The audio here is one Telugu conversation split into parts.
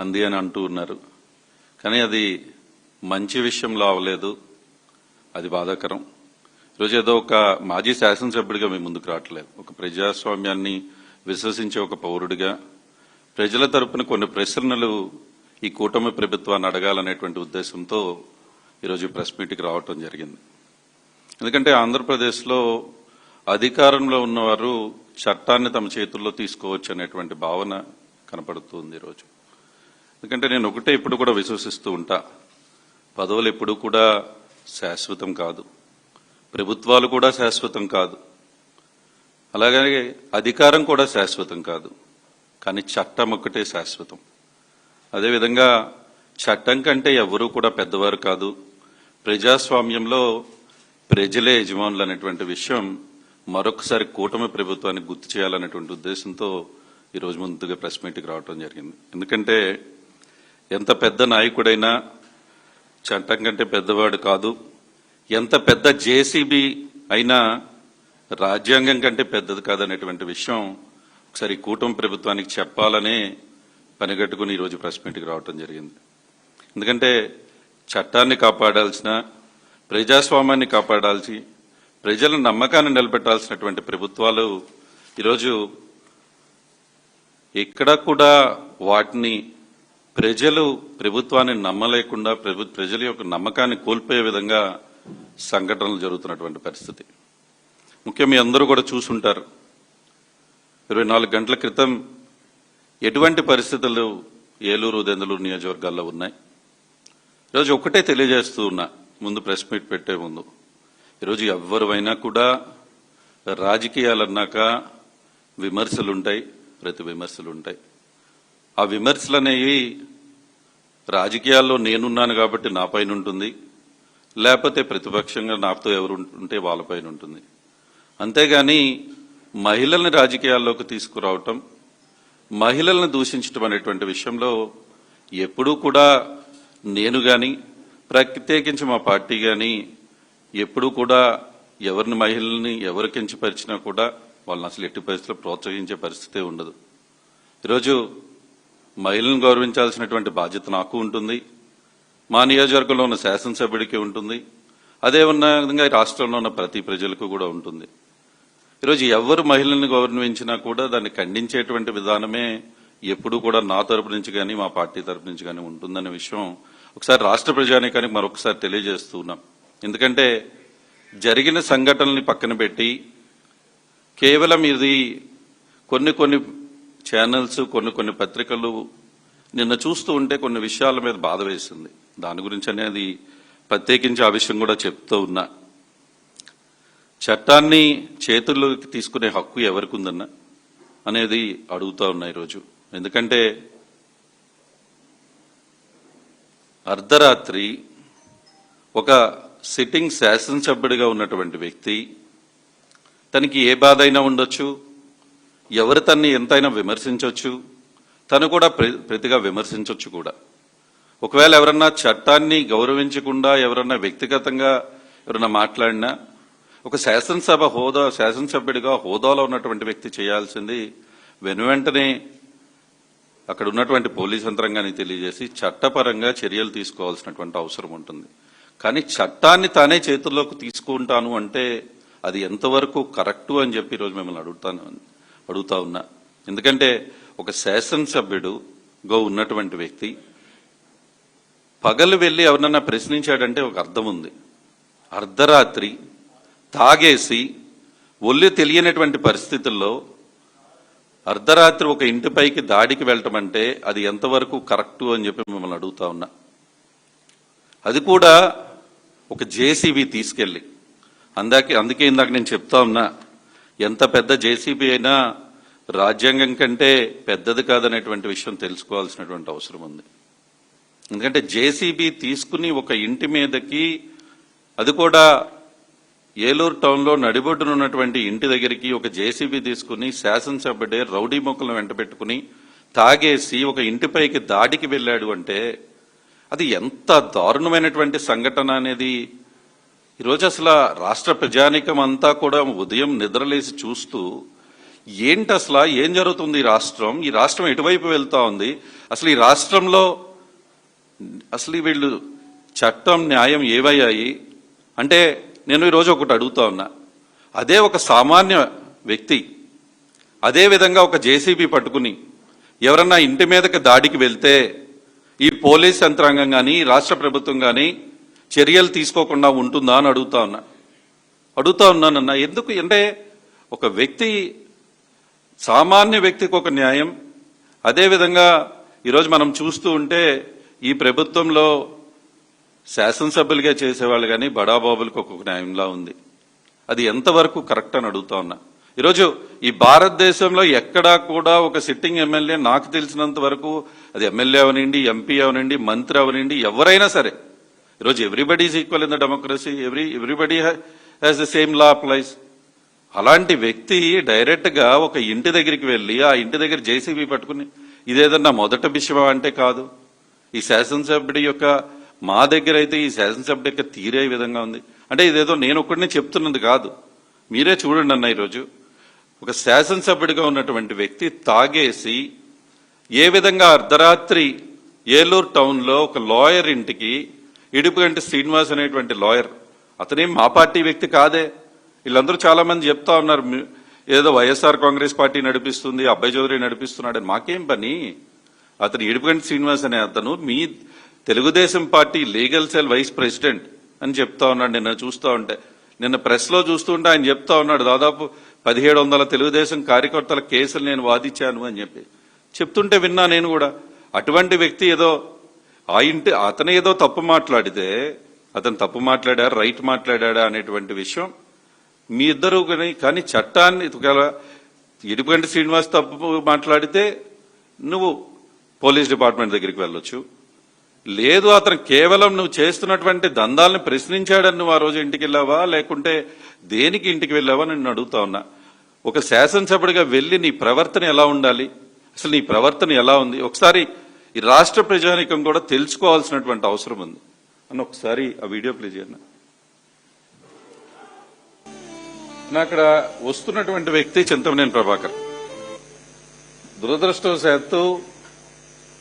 అంది అని అంటూ ఉన్నారు. కానీ అది మంచి విషయంలో అవ్వలేదు. అది బాధాకరం. ఈరోజు ఏదో ఒక మాజీ శాసనసభ్యుడిగా మేము ముందుకు రావట్లేదు. ఒక ప్రజాస్వామ్యాన్ని విశ్వసించే ఒక పౌరుడిగా ప్రజల తరపున కొన్ని ప్రశ్నలు ఈ కూటమి ప్రభుత్వాన్ని అడగాలనేటువంటి ఉద్దేశంతో ఈరోజు ప్రెస్ మీట్కి రావటం జరిగింది. ఎందుకంటే ఆంధ్రప్రదేశ్లో అధికారంలో ఉన్నవారు చట్టాన్ని తమ చేతుల్లో తీసుకోవచ్చు అనేటువంటి భావన కనపడుతుంది ఈరోజు. ఎందుకంటే నేను ఒకటే ఇప్పుడు కూడా విశ్వసిస్తూ ఉంటా, పదవులు ఎప్పుడు కూడా శాశ్వతం కాదు, ప్రభుత్వాలు కూడా శాశ్వతం కాదు, అలాగే అధికారం కూడా శాశ్వతం కాదు, కానీ చట్టం ఒక్కటే శాశ్వతం. అదేవిధంగా చట్టం కంటే ఎవరూ కూడా పెద్దవారు కాదు, ప్రజాస్వామ్యంలో ప్రజలే యజమానులు అనేటువంటి విషయం మరొకసారి కూటమి ప్రభుత్వానికి గుర్తు చేయాలనేటువంటి ఉద్దేశంతో ఈరోజు ముందుగా ప్రెస్ మీట్కి రావడం జరిగింది. ఎందుకంటే ఎంత పెద్ద నాయకుడైనా చట్టం కంటే పెద్దవాడు కాదు, ఎంత పెద్ద జేసీబీ అయినా రాజ్యాంగం కంటే పెద్దది కాదనేటువంటి విషయం ఒకసారి కూటమి ప్రభుత్వానికి చెప్పాలనే పనిగట్టుకుని ఈరోజు ప్రెస్ మీట్కి రావడం జరిగింది. ఎందుకంటే చట్టాన్ని కాపాడాల్సిన, ప్రజాస్వామ్యాన్ని కాపాడాల్సి, ప్రజల నమ్మకాన్ని నిలబెట్టాల్సినటువంటి ప్రభుత్వాలు ఈరోజు ఎక్కడా కూడా వాటిని ప్రజలు ప్రభుత్వాన్ని నమ్మలేకుండా ప్రజల యొక్క నమ్మకాన్ని కోల్పోయే విధంగా సంఘటనలు జరుగుతున్నటువంటి పరిస్థితి. ముఖ్యంగా మీ అందరూ కూడా చూసుంటారు, 24 గంటల క్రితం ఎటువంటి పరిస్థితులు ఏలూరు, దెందులూరు నియోజకవర్గాల్లో ఉన్నాయి. ఈరోజు ఒక్కటే తెలియజేస్తూ ఉన్నా, ముందు ప్రెస్ మీట్ పెట్టే ముందు, ఈరోజు ఎవరివైనా కూడా రాజకీయాలన్నాక విమర్శలుంటాయి, ప్రతి విమర్శలుంటాయి. ఆ విమర్శలు అనేవి రాజకీయాల్లో నేనున్నాను కాబట్టి నా పైన ఉంటుంది, లేకపోతే ప్రతిపక్షంగా నాతో ఎవరు ఉంటే వాళ్ళపైన ఉంటుంది. అంతేగాని మహిళల్ని రాజకీయాల్లోకి తీసుకురావటం, మహిళల్ని దూషించడం అనేటువంటి విషయంలో ఎప్పుడూ కూడా నేను కానీ, ప్రత్యేకించి మా పార్టీ కానీ ఎప్పుడూ కూడా ఎవరిని మహిళల్ని ఎవరు కించపరిచినా కూడా వాళ్ళని అసలు ఎట్టి పరిస్థితుల్లో ప్రోత్సహించే పరిస్థితే ఉండదు. ఈరోజు మహిళలను గౌరవించాల్సినటువంటి బాధ్యత నాకు ఉంటుంది, మా నియోజకవర్గంలో ఉన్న శాసనసభ్యుడికి ఉంటుంది, అదే ఉన్న విధంగా రాష్ట్రంలో ఉన్న ప్రతి ప్రజలకు కూడా ఉంటుంది. ఈరోజు ఎవరు మహిళల్ని గౌరవించినా కూడా దాన్ని ఖండించేటువంటి విధానమే ఎప్పుడూ కూడా నా తరపు నుంచి కానీ, మా పార్టీ తరపు నుంచి కానీ ఉంటుందనే విషయం ఒకసారి రాష్ట్ర ప్రజానీకానికి మరొకసారి తెలియజేస్తూ ఉన్నాం. ఎందుకంటే జరిగిన సంఘటనల్ని పక్కన పెట్టి కేవలం ఇది కొన్ని ఛానల్స్, కొన్ని పత్రికలు నిన్న చూస్తూ ఉంటే కొన్ని విషయాల మీద బాధ వేసింది. దాని గురించి అనేది ప్రత్యేకించి ఆ విషయం కూడా చెప్తూ ఉన్నా. చట్టాన్ని చేతుల్లోకి తీసుకునే హక్కు ఎవరికి ఉందన్న అనేది అడుగుతా ఉన్నా ఈరోజు. ఎందుకంటే అర్ధరాత్రి ఒక సిట్టింగ్ శాసనసభ్యుడిగా ఉన్నటువంటి వ్యక్తి, తనకి ఏ బాధ అయినా ఉండొచ్చు, ఎవరు తన్ని ఎంతైనా విమర్శించవచ్చు, తను కూడా ప్రతిగా విమర్శించవచ్చు కూడా. ఒకవేళ ఎవరన్నా చట్టాన్ని గౌరవించకుండా ఎవరన్నా వ్యక్తిగతంగా ఎవరన్నా మాట్లాడినా ఒక శాసనసభ్యుడిగా హోదాలో ఉన్నటువంటి వ్యక్తి చేయాల్సింది వెనువెంటనే అక్కడ ఉన్నటువంటి పోలీస్ యంత్రాంగాన్ని తెలియజేసి చట్టపరంగా చర్యలు తీసుకోవాల్సినటువంటి అవసరం ఉంటుంది. కానీ చట్టాన్ని తానే చేతుల్లోకి తీసుకుంటాను అంటే అది ఎంతవరకు కరెక్టు అని చెప్పి ఈరోజు మిమ్మల్ని అడుగుతా ఉన్నా. ఎందుకంటే ఒక శాసనసభ్యుడుగా ఉన్నటువంటి వ్యక్తి పగలు వెళ్ళి ఎవరన్నా ప్రశ్నించాడంటే ఒక అర్థం ఉంది. అర్ధరాత్రి తాగేసి ఒళ్ళు తెలియనటువంటి పరిస్థితుల్లో అర్ధరాత్రి ఒక ఇంటిపైకి దాడికి వెళ్ళటం అంటే అది ఎంతవరకు కరెక్టు అని చెప్పి మిమ్మల్ని అడుగుతా ఉన్నా. అది కూడా ఒక జేసీబీ తీసుకెళ్ళి, అందుకే ఇందాక నేను చెప్తా ఉన్నా, ఎంత పెద్ద జేసీబీ అయినా రాజ్యాంగం కంటే పెద్దది కాదనేటువంటి విషయం తెలుసుకోవాల్సినటువంటి అవసరం ఉంది. ఎందుకంటే జేసీబీ తీసుకుని ఒక ఇంటి మీదకి, అది కూడా ఏలూరు టౌన్లో నడిబొడ్డున ఉన్నటువంటి ఇంటి దగ్గరికి ఒక జేసీబీ తీసుకుని శాసనసభ్యుడే రౌడీ మొక్కలను వెంట పెట్టుకుని తాగేసి ఒక ఇంటిపైకి దాడికి వెళ్ళాడు అంటే అది ఎంత దారుణమైనటువంటి సంఘటన అనేది ఈరోజు అసలు రాష్ట్ర ప్రజానీకం అంతా కూడా ఉదయం నిద్రలేసి చూస్తూ ఏంటి అసలు ఏం జరుగుతుంది ఈ రాష్ట్రం ఎటువైపు వెళ్తా ఉంది? అసలు ఈ రాష్ట్రంలో అసలు వీళ్ళు చట్టం న్యాయం ఏవయ్యాయి అంటే నేను ఈరోజు ఒకటి అడుగుతా ఉన్నా. అదే ఒక సామాన్య వ్యక్తి అదే విధంగా ఒక జేసీబీ పట్టుకుని ఎవరన్నా ఇంటి మీదకి దాడికి వెళ్తే ఈ పోలీస్ యంత్రాంగం కానీ రాష్ట్ర ప్రభుత్వం కానీ చర్యలు తీసుకోకుండా ఉంటుందా అని అడుగుతా ఉన్నానన్నా. ఎందుకు అంటే ఒక వ్యక్తి సామాన్య వ్యక్తికి ఒక న్యాయం, అదేవిధంగా ఈరోజు మనం చూస్తూ ఉంటే ఈ ప్రభుత్వంలో శాసనసభ్యులుగా చేసేవాళ్ళు కానీ బడాబాబులకు ఒక్కొక్క న్యాయంలా ఉంది. అది ఎంతవరకు కరెక్ట్ అని అడుగుతా ఉన్నా. ఈరోజు ఈ భారతదేశంలో ఎక్కడా కూడా ఒక సిట్టింగ్ ఎమ్మెల్యే నాకు తెలిసినంత వరకు అది ఎమ్మెల్యే అవనండి, ఎంపీ అవనండి, మంత్రి అవనండి, ఎవరైనా సరే ఈరోజు everybody is equal in the democracy, everybody has the same law applies. అలాంటి వ్యక్తి డైరెక్ట్ గా ఒక ఇంటి దగ్గరికి వెళ్ళి ఆ ఇంటి దగ్గర జేసీబీ పట్టుకుని ఇదేదన్నా మొదట విషయం అంటే కాదు. ఈ శాసనసభ్యుడి యొక్క మా దగ్గర అయితే ఈ శాసనసభ్యుడి యొక్క తీరే విధంగా ఉంది. అంటే ఇదేదో నేను ఒక్కడినే చెప్తున్నది కాదు, మీరే చూడండి అన్న. ఈరోజు ఒక శాసనసభ్యుడిగా ఉన్నటువంటి వ్యక్తి తాగేసి ఏ విధంగా అర్ధరాత్రి ఏలూరు టౌన్లో ఒక లాయర్ ఇంటికి, ఇడుపుగంటి శ్రీనివాస్ అనేటువంటి లాయర్, అతనేం మా పార్టీ వ్యక్తి కాదే. వీళ్ళందరూ చాలా మంది చెప్తా ఉన్నారు ఏదో వైఎస్ఆర్ కాంగ్రెస్ పార్టీ నడిపిస్తుంది, అబ్బాయి చౌదరి నడిపిస్తున్నాడని. మాకేం పని? అతను ఇడుపుగంటి శ్రీనివాస్ అనే అతను మీ Telugu Desam party legal cell vice president అని చెప్తా ఉన్నాడు. నిన్న చూస్తూ ఉంటే, నిన్న ప్రెస్ లో చూస్తూ ఉంటే ఆయన చెప్తా ఉన్నాడు దాదాపు 1700 తెలుగుదేశం కార్యకర్తల కేసులు నేను వాదించాను అని చెప్తుంటే విన్నా నేను కూడా. అటువంటి వ్యక్తి ఏదో అతను ఏదో తప్పు మాట్లాడితే అతను తప్పు మాట్లాడా రైట్ మాట్లాడా అనేటువంటి విషయం మీ ఇద్దరు కానీ చట్టాన్ని ఇడుపుగంటి శ్రీనివాస్ తప్పు మాట్లాడితే నువ్వు పోలీస్ డిపార్ట్మెంట్ దగ్గరికి వెళ్ళొచ్చు. లేదు అతను కేవలం నువ్వు చేస్తున్నటువంటి దందాలను ప్రశ్నించాడని నువ్వు ఆ రోజు ఇంటికి వెళ్ళావా, లేకుంటే దేనికి ఇంటికి వెళ్ళావా నేను అడుగుతా ఉన్నా. ఒక శాసనసభ్యుడిగా వెళ్ళి నీ ప్రవర్తన ఎలా ఉండాలి, అసలు నీ ప్రవర్తన ఎలా ఉంది ఒకసారి ఈ రాష్ట్ర ప్రజానీకం కూడా తెలుసుకోవాల్సినటువంటి అవసరం ఉంది అని ఒకసారి ఆ వీడియో ప్లే చేయండి. అక్కడ వస్తున్నటువంటి వ్యక్తి చింతమనేని ప్రభాకర్. దురదృష్టవశాత్తు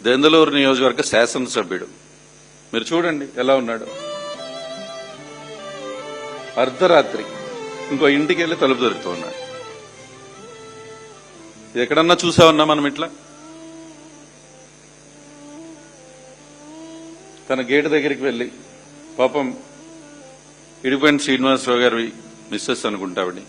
దెందులూరు నియోజకవర్గ శాసనసభ్యుడు. మీరు చూడండి ఎలా ఉన్నాడు. అర్ధరాత్రి ఇంకో ఇంటికి వెళ్ళి తలుపు దొరుకుతూ ఉన్నాడు. ఇది ఎక్కడన్నా చూసామన్నా మనం ఇట్లా? తన గేటు దగ్గరికి వెళ్ళి పాపం ఇడుపుగంటి శ్రీనివాసరావు గారి మిస్సెస్ అనుకుంటావిడి,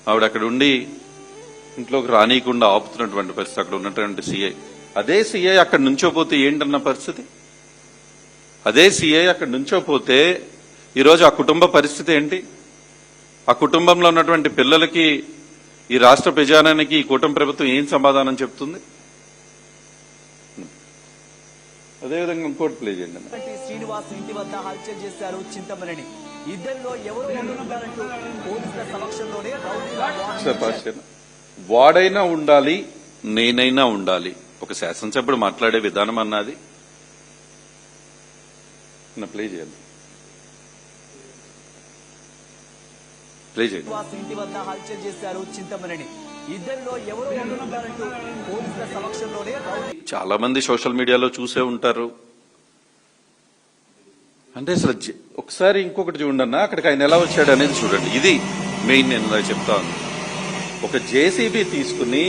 ఆవిడ అక్కడ ఉండి ఇంట్లోకి రానీయకుండా ఆపుతున్నటువంటి పరిస్థితి అక్కడ ఉన్నటువంటి సీఐ. అదే సీఐ అక్కడ నుంచోపోతే ఏంటన్న పరిస్థితి? అదే సీఐ అక్కడ నుంచోపోతే ఈరోజు ఆ కుటుంబ పరిస్థితి ఏంటి? ఆ కుటుంబంలో ఉన్నటువంటి పిల్లలకి ఈ రాష్ట్ర ప్రజానానికి ఈ కూటమి ప్రభుత్వం ఏం సమాధానం చెప్తుంది? అదేవిధంగా ఇంకోటి ప్లే చేయండి. శ్రీనివాస్ ఇంటి వద్ద హత్య చేశారు చింతమనేని. ఇద్దరిలో ఎవరు ఉంటారంటూ పోలీసుల సమక్షంలోనే వాడైనా ఉండాలి, నేనైనా ఉండాలి. ఒక శాసనసభ్యుడు మాట్లాడే విధానం అన్నది ప్లే చేయండి. ప్లే చేయండి. ఇంటి వద్ద హత్య చేశారు చింతమనేని. ఇద్దరిలో ఎవరు ఉంటారంటూ పోలీసుల సమక్షంలోనే చాలా మంది సోషల్ మీడియాలో చూసే ఉంటారు. అంటే అసలు ఒకసారి ఇంకొకటి చూడండి అన్న, అక్కడికి ఆయన ఎలా వచ్చాడు అనేది చూడండి. ఇది మెయిన్ నేను చెప్తాను. ఒక జేసీబీ తీసుకుని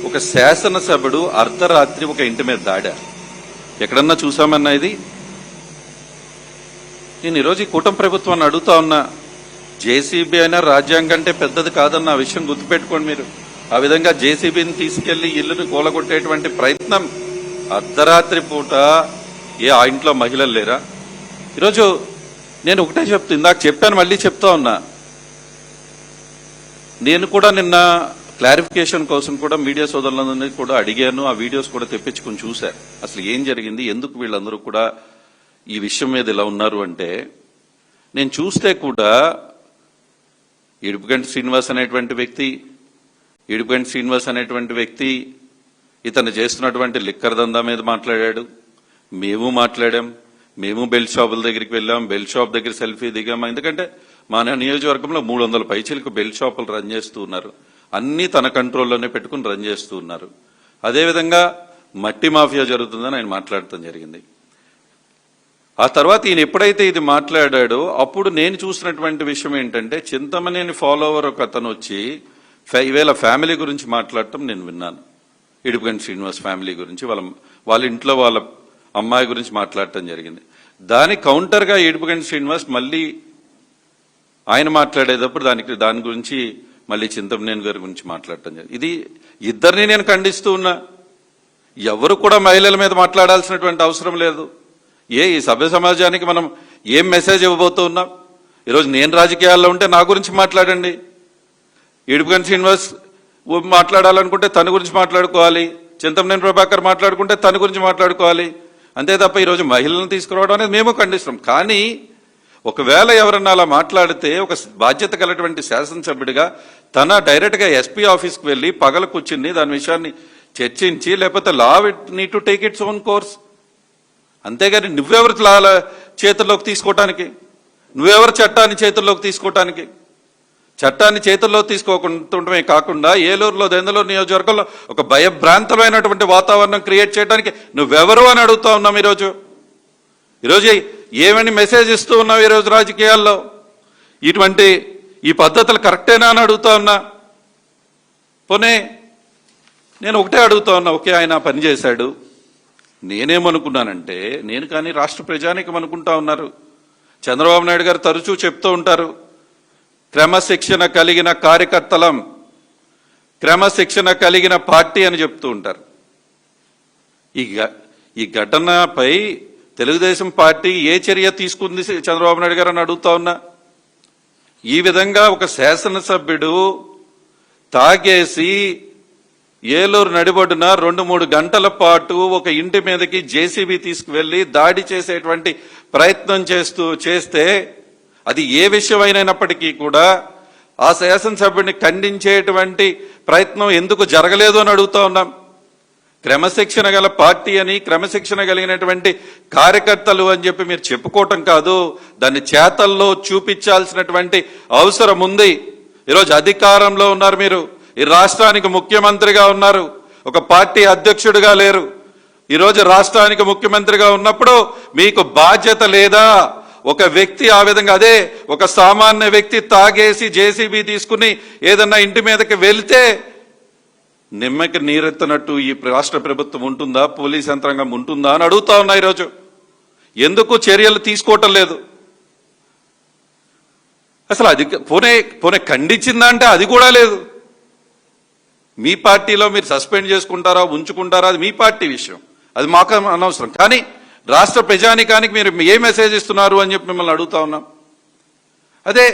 ఒక శాసనసభ్యుడు అర్ధరాత్రి ఒక ఇంటి మీద దాడా. ఎక్కడన్నా చూసామన్నా ఇది? నేను ఈరోజు ఈ కూటమి ప్రభుత్వాన్ని అడుగుతా ఉన్నా, జేసీబీ అయినా రాజ్యాంగం కంటే పెద్దది కాదన్న విషయం గుర్తుపెట్టుకోండి మీరు. ఆ విధంగా జేసీబీని తీసుకెళ్లి ఇల్లును కూలగొట్టేటువంటి ప్రయత్నం అర్ధరాత్రి పూట ఆ ఇంట్లో మహిళలు లేరా? ఈరోజు నేను ఒకటే ఇందాక చెప్పాను, మళ్ళీ చెప్తా ఉన్నా. నేను కూడా నిన్న క్లారిఫికేషన్ కోసం కూడా మీడియా సోదరులందరినీ కూడా అడిగాను. ఆ వీడియోస్ కూడా తెప్పించుకుని చూశారు అసలు ఏం జరిగింది, ఎందుకు వీళ్ళందరూ కూడా ఈ విషయం మీద ఇలా ఉన్నారు అంటే. నేను చూస్తే కూడా ఇడుపుగంటి శ్రీనివాస్ అనేటువంటి వ్యక్తి ఇతను చేస్తున్నటువంటి లిక్కర్ దందా మీద మాట్లాడాడు. మేము మాట్లాడాం, మేము బెల్ట్ షాపుల దగ్గరికి వెళ్ళాం, బెల్ట్ షాప్ దగ్గర సెల్ఫీ దిగాం. ఎందుకంటే మా నియోజకవర్గంలో 300 పైచీలకు బెల్ట్ షాపులు రన్ చేస్తూ ఉన్నారు. అన్నీ తన కంట్రోల్లోనే పెట్టుకుని రన్ చేస్తూ ఉన్నారు. అదేవిధంగా మట్టి మాఫియా జరుగుతుందని ఆయన మాట్లాడటం జరిగింది. ఆ తర్వాత ఈయన ఎప్పుడైతే ఇది మాట్లాడాడో అప్పుడు నేను చూసినటువంటి విషయం ఏంటంటే, చింతమనేని ఫాలోవర్ ఒక అతను వచ్చి ఈవేళ ఫ్యామిలీ గురించి మాట్లాడటం నేను విన్నాను. ఇడుపుగంటి శ్రీనివాస్ ఫ్యామిలీ గురించి, వాళ్ళ ఇంట్లో వాళ్ళ అమ్మాయి గురించి మాట్లాడటం జరిగింది. దాని కౌంటర్గా ఇడుపుగంటి శ్రీనివాస్ మళ్ళీ ఆయన మాట్లాడేటప్పుడు దాని గురించి మళ్ళీ చింతమనేని గారి గురించి మాట్లాడటం జరిగింది. ఇది ఇద్దరిని నేను ఖండిస్తూ ఉన్నా. ఎవరు కూడా మహిళల మీద మాట్లాడాల్సినటువంటి అవసరం లేదు. ఈ సభ్య సమాజానికి మనం ఏం మెసేజ్ ఇవ్వబోతూ ఉన్నాం? ఈరోజు నేను రాజకీయాల్లో ఉంటే నా గురించి మాట్లాడండి, ఇడుపుగంటి శ్రీనివాస్ మాట్లాడాలనుకుంటే తన గురించి మాట్లాడుకోవాలి, చింతమనేని ప్రభాకర్ మాట్లాడుకుంటే తన గురించి మాట్లాడుకోవాలి. అంతే తప్ప ఈరోజు మహిళలను తీసుకురావడం అనేది మేము ఖండిస్తున్నాం. కానీ ఒకవేళ ఎవరన్నా అలా మాట్లాడితే ఒక బాధ్యత కలిగినటువంటి శాసనసభ్యుడిగా తన డైరెక్ట్గా ఎస్పీ ఆఫీస్కి వెళ్ళి పగల కూర్చుని దాని విషయాన్ని చర్చించి, లేకపోతే law need to take its own course. అంతేగాని నువ్వెవరు చేతుల్లోకి తీసుకోవటానికి, నువ్వెవరు చట్టాన్ని చేతుల్లోకి తీసుకోవటానికి? చట్టాన్ని చేతుల్లో తీసుకోకుండటమే కాకుండా ఏలూరులో దెందలూరు నియోజకవర్గంలో ఒక భయభ్రాంతమైనటువంటి వాతావరణం క్రియేట్ చేయడానికి నువ్వెవరు అని అడుగుతా ఉన్నాం. ఈరోజు ఏమని మెసేజ్ ఇస్తూ ఉన్నావు ఈరోజు రాజకీయాల్లో? ఈ పద్ధతులు కరెక్టేనా అని అడుగుతా ఉన్నా. పోనీ నేను ఒకటే అడుగుతా ఉన్నా, ఓకే ఆయన పనిచేశాడు, నేనేమనుకున్నానంటే, నేను కానీ రాష్ట్ర ప్రజానీకం అనుకుంటా ఉన్నారు. చంద్రబాబు నాయుడు గారు తరచూ చెప్తూ ఉంటారు, క్రమశిక్షణ కలిగిన కార్యకర్తలం, క్రమశిక్షణ కలిగిన పార్టీ అని చెప్తూ ఉంటారు. ఈ ఘటనపై తెలుగుదేశం పార్టీ ఏ చర్య తీసుకుంది చంద్రబాబు నాయుడు గారు అని అడుగుతా ఉన్నా. ఈ విధంగా ఒక శాసనసభ్యుడు తాగేసి ఏలూరు నడిబొడ్డున 2-3 గంటల పాటు ఒక ఇంటి మీదకి జేసీబీ తీసుకువెళ్లి దాడి చేసేటువంటి ప్రయత్నం చేస్తే అది ఏ విషయమైనప్పటికీ కూడా ఆ శాసనసభ్యుడిని ఖండించేటువంటి ప్రయత్నం ఎందుకు జరగలేదు అని అడుగుతా ఉన్నాం. క్రమశిక్షణ గల పార్టీ అని, క్రమశిక్షణ కలిగినటువంటి కార్యకర్తలు అని చెప్పి మీరు చెప్పుకోవటం కాదు, దాన్ని చేతల్లో చూపించాల్సినటువంటి అవసరం ఉంది. ఈరోజు అధికారంలో ఉన్నారు, మీరు ఈ రాష్ట్రానికి ముఖ్యమంత్రిగా ఉన్నారు, ఒక పార్టీ అధ్యక్షుడిగా లేరు. ఈరోజు రాష్ట్రానికి ముఖ్యమంత్రిగా ఉన్నప్పుడు మీకు బాధ్యత లేదా? ఒక వ్యక్తి ఆ విధంగా, అదే ఒక సామాన్య వ్యక్తి తాగేసి జేసీబీ తీసుకుని ఏదన్నా ఇంటి మీదకి వెళ్తే నిమ్మకి నీరెత్తనట్టు ఈ రాష్ట్ర ప్రభుత్వం ఉంటుందా, పోలీస్ యంత్రాంగం ఉంటుందా అని అడుగుతా ఉన్నా. ఈరోజు ఎందుకు చర్యలు తీసుకోవటం లేదు? అసలు అది పోనే ఖండించిందా అంటే అది కూడా లేదు. మీ పార్టీలో మీరు సస్పెండ్ చేసుకుంటారా, ఉంచుకుంటారా, అది మీ పార్టీ విషయం, అది మాకు అనవసరం. కానీ రాష్ట్ర ప్రజానికానికి మీరు ఏ మెసేజ్ ఇస్తున్నారు అని చెప్పి మిమ్మల్ని అడుగుతా ఉన్నాం. అదే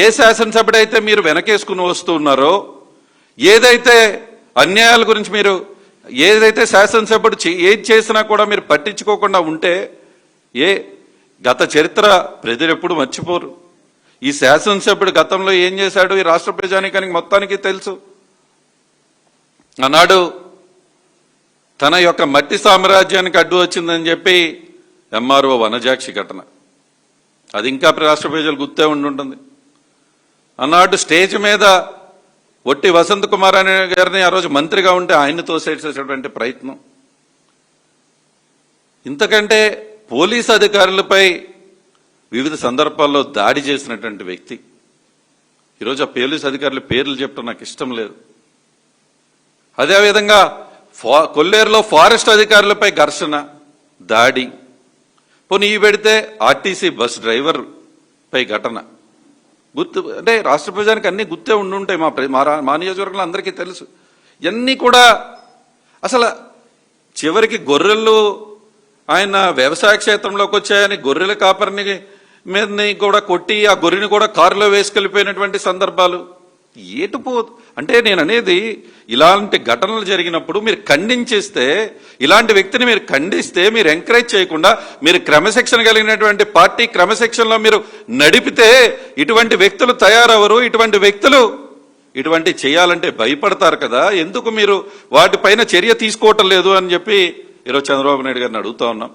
ఏ శాసనసభ్యుడైతే మీరు వెనకేసుకుని వస్తూ ఉన్నారో, ఏదైతే అన్యాయాల గురించి మీరు, ఏదైతే శాసనసభ్యుడు ఏది చేసినా కూడా మీరు పట్టించుకోకుండా ఉంటే, గత చరిత్ర ప్రజలు ఎప్పుడు మర్చిపోరు. ఈ శాసనసభ్యుడు గతంలో ఏం చేశాడు ఈ రాష్ట్ర ప్రజానికానికి మొత్తానికి తెలుసు. ఆనాడు తన యొక్క మట్టి సామ్రాజ్యానికి అడ్డు వచ్చిందని చెప్పి ఎంఆర్ఓ వనజాక్షి ఘటన, అది ఇంకా రాష్ట్ర ప్రజలు గుర్తే ఉండుంటుంది. ఆనాడు స్టేజ్ మీద ఒట్టి వసంత్ కుమార్ అనే గారిని ఆ రోజు మంత్రిగా ఉంటే ఆయన్ని తోసేసేటువంటి ప్రయత్నం. ఇంతకంటే పోలీసు అధికారులపై వివిధ సందర్భాల్లో దాడి చేసినటువంటి వ్యక్తి. ఈరోజు ఆ పోలీసు అధికారుల పేర్లు చెప్పడం నాకు ఇష్టం లేదు. అదేవిధంగా కొల్లేరులో ఫారెస్ట్ అధికారులపై ఘర్షణ, దాడి. పోనీ పెడితే ఆర్టీసీ బస్ డ్రైవర్ పై ఘటన. గుర్తు అంటే రాష్ట్ర ప్రజానికి అన్ని గుర్తే ఉండుంటాయి, మా నియోజకవర్గంలో అందరికీ తెలుసు. ఇవన్నీ కూడా అసలు చివరికి గొర్రెలు ఆయన వ్యవసాయ క్షేత్రంలోకి వచ్చాయని గొర్రెల కాపరిని మీదని కూడా కొట్టి ఆ గొర్రెని కూడా కారులో వేసుకెళ్ళిపోయినటువంటి సందర్భాలు. అంటే నేను అనేది, ఇలాంటి ఘటనలు జరిగినప్పుడు మీరు ఖండించేస్తే, ఇలాంటి వ్యక్తిని మీరు ఖండిస్తే, మీరు ఎంకరేజ్ చేయకుండా మీరు క్రమశిక్షణ కలిగినటువంటి పార్టీ క్రమశిక్షణలో మీరు నడిపితే ఇటువంటి వ్యక్తులు తయారవరు. ఇటువంటి వ్యక్తులు ఇటువంటి చేయాలంటే భయపడతారు కదా, ఎందుకు మీరు వాటిపైన చర్య తీసుకోవటం లేదు అని చెప్పి ఈరోజు చంద్రబాబు నాయుడు గారిని అడుగుతా ఉన్నాం.